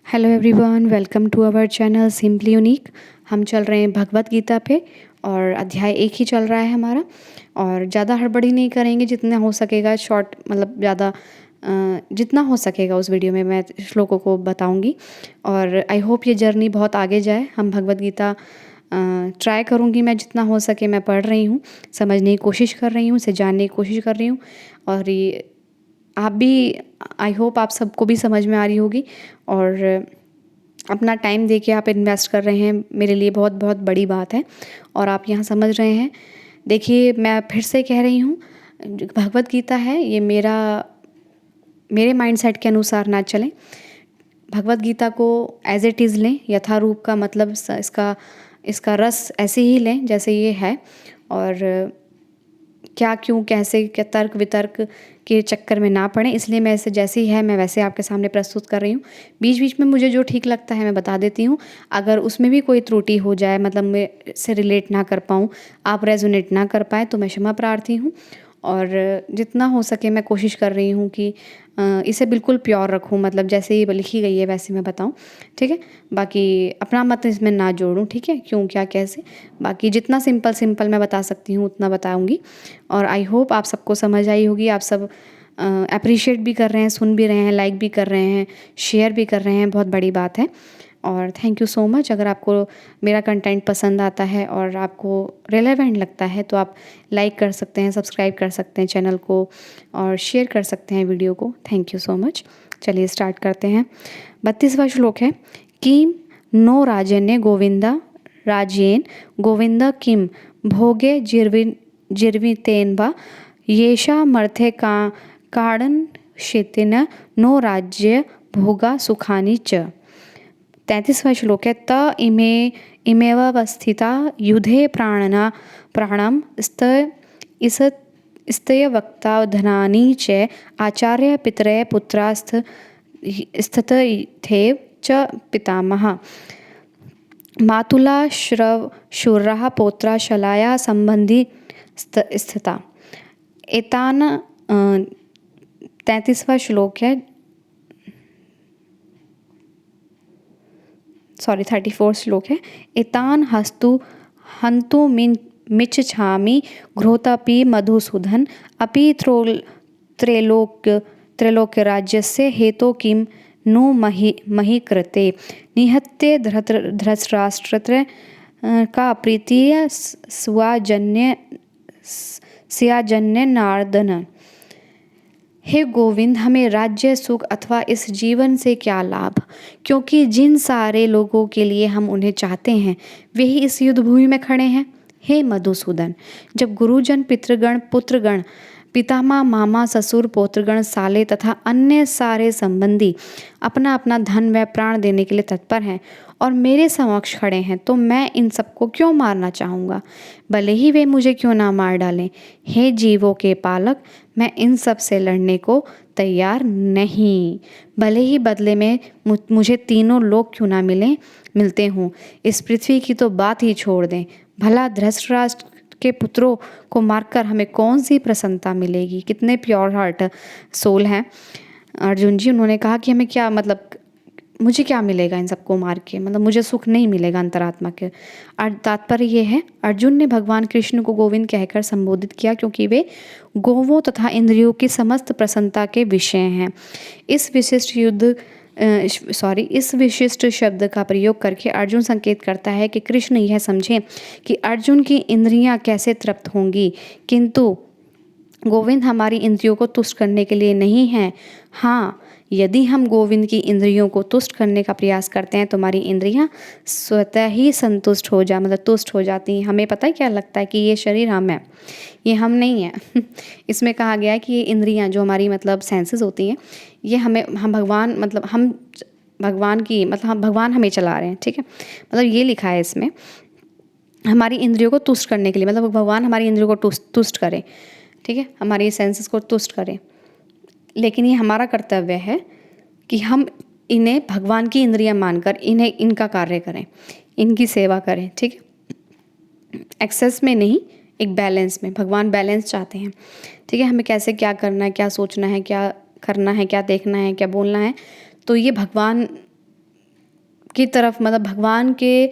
Hello everyone, welcome to our channel simply unique. हम चल रहे हैं भगवत गीता पे और अध्याय 1 ही चल रहा है हमारा। और ज़्यादा हड़बड़ी नहीं करेंगे, जितना हो सकेगा शॉर्ट मतलब ज़्यादा जितना हो सकेगा उस वीडियो में मैं श्लोकों को बताऊंगी। और आई होप ये जर्नी बहुत आगे जाए। हम भगवत गीता ट्राई करूँगी मैं जितना हो सके। मैं पढ़ रही हूँ, समझने की कोशिश कर रही हूँ, इसे जानने की कोशिश कर रही हूँ। और ये आप भी, आई होप आप सबको भी समझ में आ रही होगी। और अपना टाइम दे के आप इन्वेस्ट कर रहे हैं, मेरे लिए बहुत बहुत बड़ी बात है। और आप यहाँ समझ रहे हैं। देखिए, मैं फिर से कह रही हूँ, भगवत गीता है ये मेरे माइंडसेट के अनुसार ना चलें। भगवत गीता को एज इट इज़ लें, यथारूप का मतलब इसका रस ऐसे ही लें जैसे ये है। और क्या क्यों कैसे क्या तर्क वितर्क के चक्कर में ना पड़ें, इसलिए मैं इसे जैसे ही है मैं वैसे आपके सामने प्रस्तुत कर रही हूँ। बीच बीच में मुझे जो ठीक लगता है मैं बता देती हूँ। अगर उसमें भी कोई त्रुटि हो जाए, मतलब मैं इससे रिलेट ना कर पाऊँ, आप रेजोनेट ना कर पाए, तो मैं क्षमा प्रार्थी हूँ। और जितना हो सके मैं कोशिश कर रही हूँ कि इसे बिल्कुल प्योर रखूँ, मतलब जैसे ये लिखी गई है वैसे मैं बताऊँ, ठीक है। बाकी अपना मत इसमें ना जोड़ूँ, ठीक है, क्यों क्या कैसे। बाकी जितना सिंपल मैं बता सकती हूँ उतना बताऊँगी। और आई होप आप सबको समझ आई होगी। आप सब अप्रिशिएट भी कर रहे हैं, सुन भी रहे हैं, लाइक भी कर रहे हैं, शेयर भी कर रहे हैं, बहुत बड़ी बात है। और थैंक यू सो मच। अगर आपको मेरा कंटेंट पसंद आता है और आपको रेलेवेंट लगता है तो आप लाइक कर सकते हैं, सब्सक्राइब कर सकते हैं चैनल को और शेयर कर सकते हैं वीडियो को। Thank you so much. चलिए स्टार्ट करते हैं। 32वां श्लोक है। किम नो राजन्य गोविंदा राज्येन गोविंद किम भोगे जिर्वितेन वा येषा मर्थे का काड़न शेतिन नो राज्य भोगा सुखानि च। 33वां श्लोक है। त इमेवावस्थिता युधे प्राणम स्तय वक्ता धनानि च आचार्य पितरय पुत्रास्थ स्थितथेव च पितामह मातुला शूरः पौत्रा शलाया संबंधी स्थिता। एतान 33वां श्लोक है, 34 श्लोक है। एतान हन्तु मिच्छामि घ्रोतपि मधुसूदन अपि त्रैलोक्य राज्यस्य हेतो किं नु मही कृते निहत्य धृतराष्ट्र का प्रीतिय स्याजन्य नारदन। हे गोविंद, हमें राज्य सुख अथवा इस जीवन से क्या लाभ, क्योंकि जिन सारे लोगों के लिए हम उन्हें चाहते हैं वे ही इस युद्ध भूमि में खड़े हैं। हे मधुसूदन, जब गुरुजन, पितृगण, पुत्रगण, पितामह, मामा, ससुर, पौत्रगण, साले तथा अन्य सारे संबंधी अपना अपना धन व प्राण देने के लिए तत्पर हैं और मेरे समक्ष खड़े हैं, तो मैं इन सबको क्यों मारना चाहूँगा, भले ही वे मुझे क्यों ना मार डालें। हे जीवों के पालक, मैं इन सब से लड़ने को तैयार नहीं, भले ही बदले में मुझे तीनों लोग क्यों ना मिलते हों। इस पृथ्वी की तो बात ही छोड़ दें। भला धृतराष्ट्र के पुत्रों को मारकर हमें कौन सी प्रसन्नता मिलेगी। कितने प्योर हार्ट सोल हैं अर्जुन जी। उन्होंने कहा कि हमें क्या, मतलब मुझे क्या मिलेगा इन सबको मार के, मतलब मुझे सुख नहीं मिलेगा अंतरात्मा के। तात्पर्य ये है, अर्जुन ने भगवान कृष्ण को गोविंद कहकर संबोधित किया क्योंकि वे गोवों तथा इंद्रियों की समस्त प्रसन्नता के विषय हैं। इस विशिष्ट शब्द का प्रयोग करके अर्जुन संकेत करता है कि कृष्ण यह समझें कि अर्जुन की इंद्रियां कैसे तृप्त होंगी, किंतु गोविंद हमारी इंद्रियों को तुष्ट करने के लिए नहीं है। हाँ, यदि हम गोविंद की इंद्रियों को तुष्ट करने का प्रयास करते हैं तो हमारी इंद्रियां स्वतः ही संतुष्ट हो मतलब तुष्ट हो जाती हैं। हमें पता है क्या लगता है कि ये शरीर हम है, ये हम नहीं है। इसमें कहा गया है कि ये इंद्रियां जो हमारी मतलब सेंसेस होती हैं, ये हम भगवान हमें चला रहे हैं, ठीक है। मतलब ये लिखा है इसमें, हमारी इंद्रियों को तुष्ट करने के लिए, मतलब भगवान हमारी इंद्रियों को तुष्ट करें, ठीक है, हमारी सेंसेस को तुष्ट करें। लेकिन ये हमारा कर्तव्य है कि हम इन्हें भगवान की इंद्रियां मानकर इनका कार्य करें, इनकी सेवा करें, ठीक है। एक्सेस में नहीं, एक बैलेंस में। भगवान बैलेंस चाहते हैं, ठीक है। हमें कैसे क्या करना है, क्या सोचना है, क्या करना है, क्या देखना है, क्या बोलना है, तो ये भगवान की तरफ मतलब भगवान के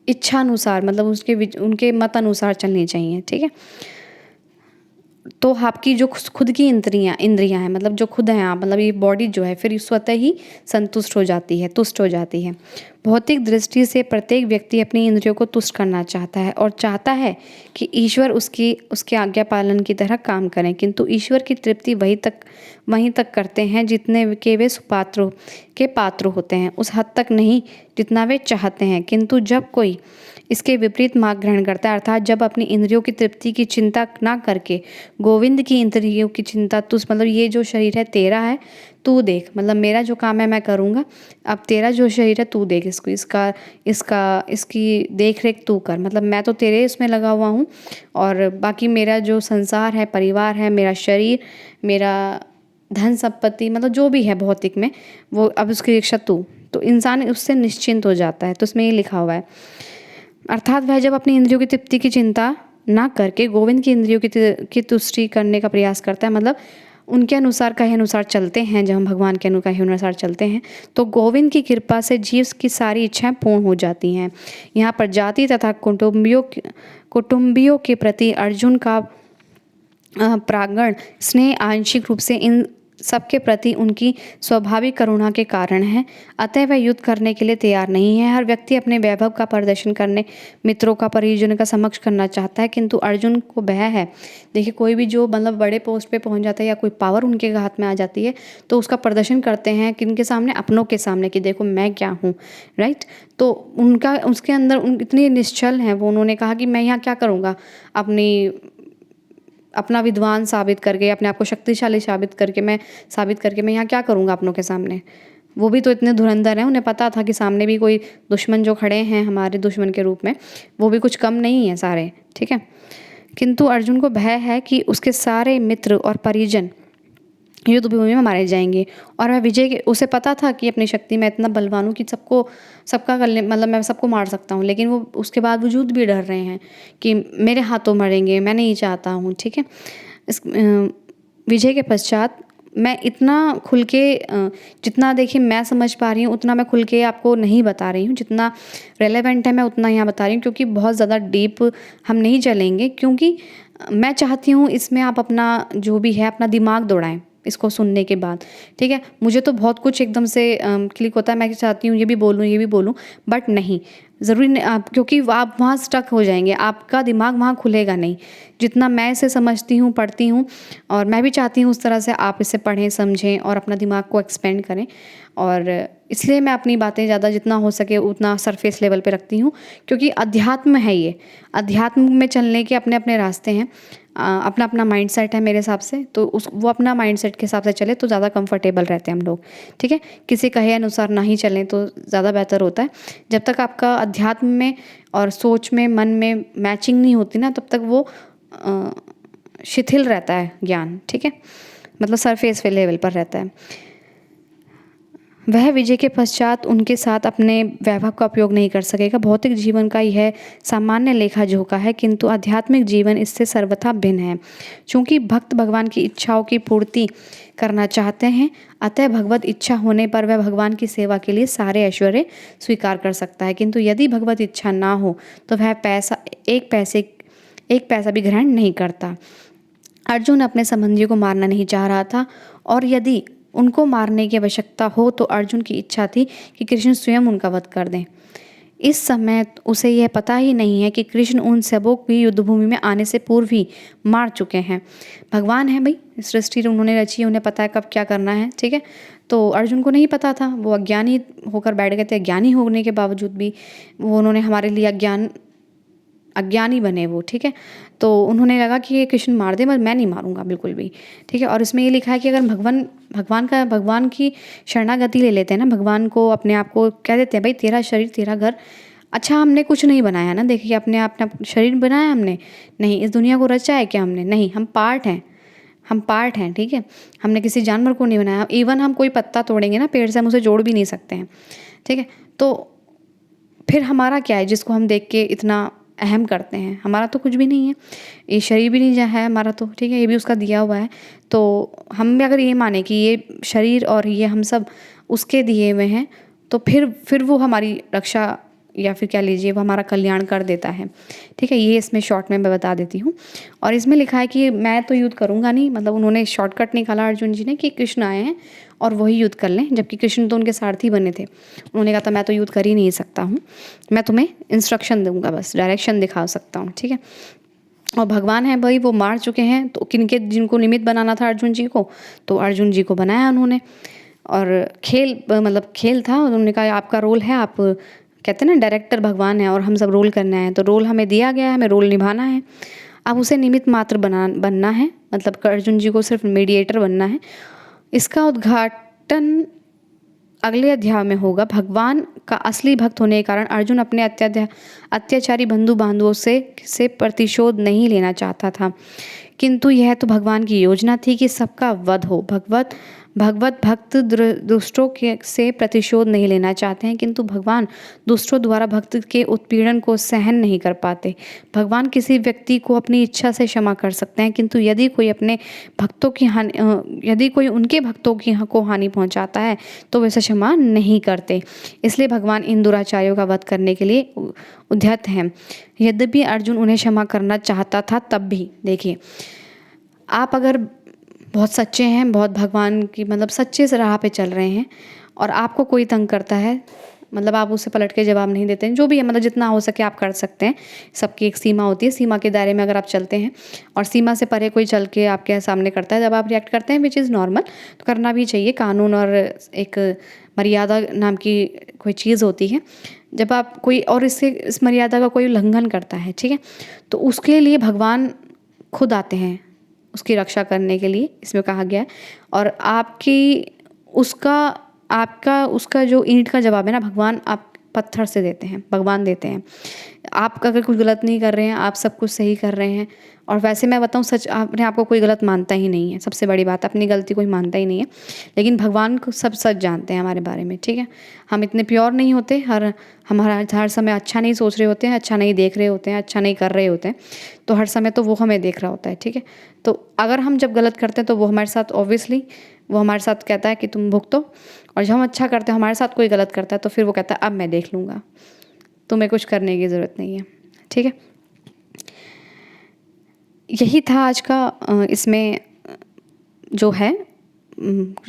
इच्छा अनुसार मतलब उनके मत अनुसार चलनी चाहिए, ठीक है। तो आपकी जो खुद की इंद्रियां हैं मतलब जो खुद हैं आप मतलब ये बॉडी जो है फिर स्वतः ही संतुष्ट हो जाती है, तुष्ट हो जाती है। भौतिक दृष्टि से प्रत्येक व्यक्ति अपनी इंद्रियों को तुष्ट करना चाहता है और चाहता है कि ईश्वर उसके आज्ञा पालन की तरह काम करें, किंतु ईश्वर की तृप्ति वहीं तक करते हैं जितने के वे सुपात्र के पात्र होते हैं, उस हद तक नहीं जितना वे चाहते हैं। किंतु जब कोई इसके विपरीत मार्ग ग्रहण करता है, अर्थात जब अपनी इंद्रियों की तृप्ति की चिंता ना करके गोविंद की इंद्रियों की चिंता, तू मतलब ये जो शरीर है तेरा है, तू देख, मतलब मेरा जो काम है मैं करूँगा, अब तेरा जो शरीर है तू देख, इसकी देख रेख तू कर, मतलब मैं तो तेरे इसमें लगा हुआ हूँ और बाकी मेरा जो संसार है, परिवार है, मेरा शरीर, मेरा धन संपत्ति मतलब जो भी है भौतिक में, वो अब उसकी रक्षा तू। तो इंसान उससे निश्चिंत हो जाता है। तो इसमें ये लिखा हुआ है, अर्थात वह जब अपनी इंद्रियों की तृप्ति की चिंता ना करके गोविंद की इंद्रियों की तुष्टि करने का प्रयास करता है, मतलब उनके अनुसार कहे अनुसार चलते हैं, जब हम भगवान के कहे अनुसार चलते हैं तो गोविंद की कृपा से जीव की सारी इच्छाएं पूर्ण हो जाती हैं। यहाँ पर जाति तथा कुटुंबियों के प्रति अर्जुन का प्रांगण स्नेह आंशिक रूप से इन सबके प्रति उनकी स्वाभाविक करुणा के कारण है, अतः वह युद्ध करने के लिए तैयार नहीं है। हर व्यक्ति अपने वैभव का प्रदर्शन करने मित्रों का, परिजनों का समक्ष करना चाहता है, किंतु अर्जुन को भय है। देखिए कोई भी जो मतलब बड़े पोस्ट पे पहुंच जाता है या कोई पावर उनके हाथ में आ जाती है तो उसका प्रदर्शन करते हैं किनके सामने, अपनों के सामने, कि देखो मैं क्या हूँ, राइट। तो उसके अंदर इतने निश्चल हैं वो, उन्होंने कहा कि मैं यहाँ क्या करूँगा, अपना विद्वान साबित करके, अपने आप को शक्तिशाली साबित करके मैं यहाँ क्या करूँगा अपनों के सामने। वो भी तो इतने धुरंधर हैं, उन्हें पता था कि सामने भी कोई दुश्मन जो खड़े हैं हमारे दुश्मन के रूप में, वो भी कुछ कम नहीं है सारे, ठीक है। किंतु अर्जुन को भय है कि उसके सारे मित्र और परिजन युद्ध भूमि में मारे जाएंगे और वह उसे पता था कि अपनी शक्ति में इतना बलवान हूँ कि सबका मतलब मैं सबको मार सकता हूँ, लेकिन वो उसके बावजूद भी डर रहे हैं कि मेरे हाथों मरेंगे, मैं नहीं चाहता हूँ, ठीक है। इस विजय के पश्चात मैं इतना खुल के जितना देखिए मैं समझ पा रही हूँ उतना मैं खुल के आपको नहीं बता रही हूँ, जितना रेलेवेंट है मैं उतना यहाँ बता रही हूँ, क्योंकि बहुत ज़्यादा डीप हम नहीं चलेंगे, क्योंकि मैं चाहती हूँ इसमें आप अपना जो भी है अपना दिमाग दौड़ाएं इसको सुनने के बाद, ठीक है। मुझे तो बहुत कुछ एकदम से क्लिक होता है, मैं चाहती हूँ ये भी बोलूँ, बट नहीं, ज़रूरी नहीं आप, क्योंकि आप वहाँ स्टक हो जाएंगे, आपका दिमाग वहाँ खुलेगा नहीं। जितना मैं इसे समझती हूँ, पढ़ती हूँ, और मैं भी चाहती हूँ उस तरह से आप इसे पढ़ें, समझें और अपना दिमाग को एक्सपेंड करें, और इसलिए मैं अपनी बातें ज़्यादा जितना हो सके उतना सरफेस लेवल पे रखती हूँ, क्योंकि अध्यात्म है ये, अध्यात्म में चलने के अपने अपने रास्ते हैं, अपना अपना माइंडसेट है मेरे हिसाब से, तो वो अपना माइंडसेट के हिसाब से चले तो ज़्यादा कंफर्टेबल रहते हैं हम लोग, ठीक है। किसी कहे अनुसार ना ही चलें तो ज़्यादा बेहतर होता है। जब तक आपका अध्यात्म में और सोच में, मन में मैचिंग नहीं होती ना, तब तक वो शिथिल रहता है ज्ञान, ठीक है, मतलब सरफेस पे लेवल पर रहता है। वह विजय के पश्चात उनके साथ अपने वैभव का उपयोग नहीं कर सकेगा। भौतिक जीवन का यह सामान्य लेखा जोखा है, किंतु आध्यात्मिक जीवन इससे सर्वथा भिन्न है। चूँकि भक्त भगवान की इच्छाओं की पूर्ति करना चाहते हैं, अतः भगवत इच्छा होने पर वह भगवान की सेवा के लिए सारे ऐश्वर्य स्वीकार कर सकता है, किंतु यदि भगवत इच्छा ना हो तो वह एक पैसा भी ग्रहण नहीं करता। अर्जुन अपने संबंधियों को मारना नहीं चाह रहा था, और यदि उनको मारने की आवश्यकता हो तो अर्जुन की इच्छा थी कि कृष्ण स्वयं उनका वध कर दें। इस समय उसे यह पता ही नहीं है कि कृष्ण उन सबों भी युद्धभूमि में आने से पूर्व ही मार चुके हैं। भगवान है भाई, सृष्टि उन्होंने रची है, उन्हें पता है कब क्या करना है, ठीक है। तो अर्जुन को नहीं पता था, वो अज्ञानी होकर बैठ गए थे। अज्ञानी होने के बावजूद भी वो उन्होंने हमारे लिए अज्ञानी बने वो, ठीक है। तो उन्होंने लगा कि ये कृष्ण मार दे, मैं नहीं मारूंगा बिल्कुल भी, ठीक है। और इसमें ये लिखा है कि अगर भगवान की शरणागति ले लेते हैं ना, भगवान को अपने आप को कह देते हैं भाई तेरा शरीर तेरा घर, अच्छा हमने कुछ नहीं बनाया ना, देखिए अपने अपना शरीर बनाया हमने नहीं, इस दुनिया को रचा है क्या हमने, नहीं, हम पार्ट हैं, ठीक है। हमने किसी जानवर को नहीं बनाया, इवन हम कोई पत्ता तोड़ेंगे ना पेड़ से, हम उसे जोड़ भी नहीं सकते हैं, ठीक है। तो फिर हमारा क्या है जिसको हम देख के इतना अहम करते हैं, हमारा तो कुछ भी नहीं है, ये शरीर भी नहीं है हमारा तो, ठीक है, ये भी उसका दिया हुआ है। तो हम अगर ये माने कि ये शरीर और ये हम सब उसके दिए हुए हैं, तो फिर वो हमारी रक्षा या फिर कह लीजिए वो हमारा कल्याण कर देता है। ठीक है, ये इसमें शॉर्ट में मैं बता देती हूँ। और इसमें लिखा है कि मैं तो युद्ध करूँगा नहीं, मतलब उन्होंने शॉर्टकट निकाला अर्जुन जी ने कि कृष्ण आए हैं और वही युद्ध कर लें, जबकि कृष्ण तो उनके सारथी बने थे। उन्होंने कहा था मैं तो युद्ध कर ही नहीं सकता हूँ, मैं तुम्हें इंस्ट्रक्शन दूंगा, बस डायरेक्शन दिखा सकता हूँ। ठीक है, और भगवान है भाई, वो मार चुके हैं, तो जिनको निमित्त बनाना था अर्जुन जी को, तो अर्जुन जी को बनाया उन्होंने। और खेल था, उन्होंने कहा आपका रोल है, आप कहते हैं ना डायरेक्टर भगवान है और हम सब रोल करना है, तो रोल हमें दिया गया है, हमें रोल निभाना है। अब उसे निमित्त मात्र बनना है, मतलब अर्जुन जी को सिर्फ मीडिएटर बनना है। इसका उद्घाटन अगले अध्याय में होगा। भगवान का असली भक्त होने के कारण अर्जुन अपने अत्याचारी बंधु बांधवों से प्रतिशोध नहीं लेना चाहता था, किंतु यह तो भगवान की योजना थी कि सबका वध हो। भगवत भक्त दुष्टों से प्रतिशोध नहीं लेना चाहते हैं, किंतु भगवान दुष्टों द्वारा भक्त के उत्पीड़न को सहन नहीं कर पाते। भगवान किसी व्यक्ति को अपनी इच्छा से क्षमा कर सकते हैं, किंतु यदि कोई उनके भक्तों को हानि पहुंचाता है तो वैसे क्षमा नहीं करते। इसलिए भगवान इन दुराचारियों का वध करने के लिए उद्यत हैं। यद्यपि अर्जुन उन्हें क्षमा करना चाहता था, तब भी देखिए, आप अगर बहुत सच्चे हैं, बहुत भगवान की मतलब सच्चे से राह पे चल रहे हैं और आपको कोई तंग करता है, मतलब आप उसे पलट के जवाब नहीं देते हैं, जो भी है, मतलब जितना हो सके आप कर सकते हैं। सबकी एक सीमा होती है, सीमा के दायरे में अगर आप चलते हैं और सीमा से परे कोई चल के आपके सामने करता है, जब आप रिएक्ट करते हैं, विच इज़ नॉर्मल, तो करना भी चाहिए। कानून और एक मर्यादा नाम की कोई चीज़ होती है। जब आप कोई और इस मर्यादा का कोई उल्लंघन करता है, ठीक है, तो उसके लिए भगवान खुद आते हैं उसकी रक्षा करने के लिए, इसमें कहा गया है। और उसका जो ईंट का जवाब है ना, भगवान आप पत्थर से देते हैं, भगवान देते हैं। आप अगर कुछ गलत नहीं कर रहे हैं, आप सब कुछ सही कर रहे हैं। और वैसे मैं बताऊं सच, अपने आप को कोई गलत मानता ही नहीं है, सबसे बड़ी बात, अपनी गलती कोई मानता ही नहीं है। लेकिन भगवान को सब सच जानते हैं हमारे बारे में, ठीक है। हम इतने प्योर नहीं होते, हर समय अच्छा नहीं सोच रहे होते हैं, अच्छा नहीं देख रहे होते हैं, अच्छा नहीं कर रहे होते हैं, तो हर समय तो वो हमें देख रहा होता है, ठीक है। तो अगर हम जब गलत करते हैं तो वो हमारे साथ ऑब्वियसली वो हमारे साथ कहता है कि तुम भुगतो, और जब हम अच्छा करते हैं, हमारे साथ कोई गलत करता है, तो फिर वो कहता है अब मैं देख लूँगा, तुम्हें कुछ करने की ज़रूरत नहीं है, ठीक है। यही था आज का इसमें जो है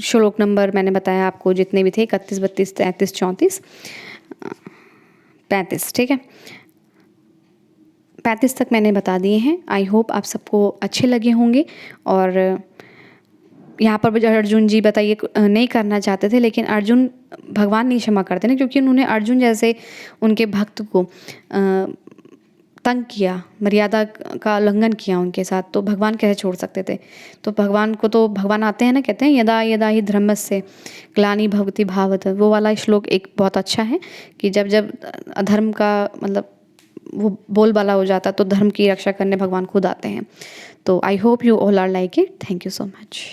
श्लोक नंबर मैंने बताया आपको, जितने भी थे 31, 32, 33, 34, 35, ठीक है। 35 तक मैंने बता दिए हैं। आई होप आप सबको अच्छे लगे होंगे। और यहाँ पर अर्जुन जी बताइए नहीं करना चाहते थे, लेकिन अर्जुन भगवान नहीं क्षमा करते ना, क्योंकि उन्होंने अर्जुन जैसे उनके भक्त को तंग किया, मर्यादा का उल्लंघन किया उनके साथ, तो भगवान कैसे छोड़ सकते थे। तो भगवान को तो भगवान आते हैं ना, कहते हैं यदा यदा ही धर्मस्य ग्लानि भवति भारत, वो वाला श्लोक एक बहुत अच्छा है कि जब जब अधर्म का मतलब वो बोलबाला हो जाता तो धर्म की रक्षा करने भगवान खुद आते हैं। तो I hope you all are like it. Thank you so much.